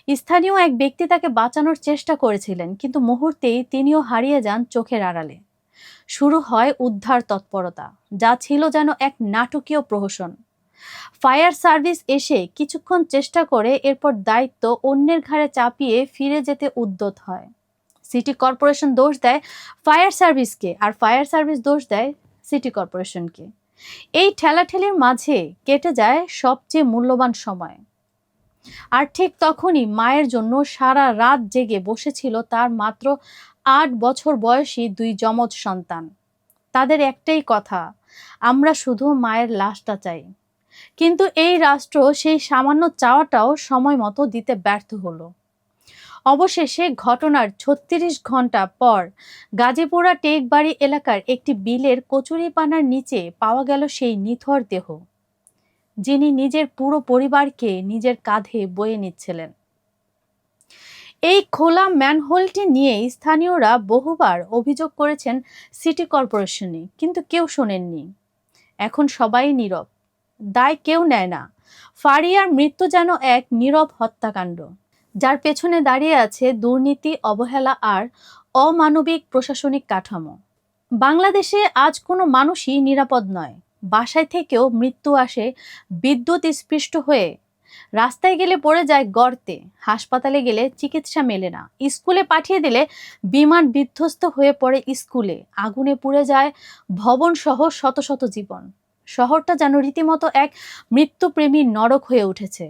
স্থানীয় এক ব্যক্তি তাকে বাঁচানোর চেষ্টা করেছিলেন, কিন্তু মুহূর্তেই তিনিও হারিয়ে যান চোখের আড়ালে। শুরু হয় উদ্ধার তৎপরতা, যা ছিল যেন এক নাটকীয় প্রহসন। ফায়ার সার্ভিস এসে কিছুক্ষণ চেষ্টা করে, এরপর দায়িত্ব অন্যের ঘাড়ে চাপিয়ে ফিরে যেতে উদ্যত হয়। সিটি কর্পোরেশন দোষ দেয় ফায়ার সার্ভিসকে, আর ফায়ার সার্ভিস দোষ দেয় সিটি কর্পোরেশনকে। এই ঠেলাঠেলির মাঝে কেটে যায় সবচেয়ে মূল্যবান সময়। আর ঠিক তখনই মায়ের জন্য সারা রাত জেগে বসেছিল তার মাত্র ৮ বছর বয়সী দুই যমজ সন্তান। তাদের একটাই কথা, আমরা শুধু মায়ের লাশটা চাই। কিন্তু এই রাষ্ট্র সেই সামান্য চাওয়াটাও সময় মতো দিতে ব্যর্থ হলো। অবশেষে ঘটনার ৩৬ ঘন্টা পর গাজীপুরা টেকবাড়ি এলাকার একটি বিলের কচুরিপানার নিচে পাওয়া গেল সেই নিথর দেহ, যিনি নিজের পুরো পরিবারকে নিজের কাঁধে বয়ে নিচ্ছিলেন। এই খোলা ম্যানহোলটি নিয়ে স্থানীয়রা বহুবার অভিযোগ করেছেন সিটি কর্পোরেশনে, কিন্তু কেউ শোনেননি। এখন সবাই নীরব, দায় কেউ নেয় না। ফারিয়ার মৃত্যু যেন এক নীরব হত্যাকাণ্ড, যার পেছনে দাঁড়িয়ে আছে দুর্নীতি, অবহেলা আর অমানবিক প্রশাসনিক কাঠামো। বাংলাদেশে আজ কোনো মানুষই নিরাপদ নয়। বাসায় থেকেও মৃত্যু আসে বিদ্যুৎ স্পৃষ্ট হয়ে, রাস্তায় গেলে পড়ে যায় গর্তে, হাসপাতালে গেলে চিকিৎসা মেলে না, স্কুলে পাঠিয়ে দিলে বিমান বিধ্বস্ত হয়ে পড়ে স্কুলে, আগুনে পুড়ে যায় ভবন সহ শত শত জীবন। শহরটা যেন রীতিমতো এক মৃত্যুপ্রেমী নরক হয়ে উঠেছে।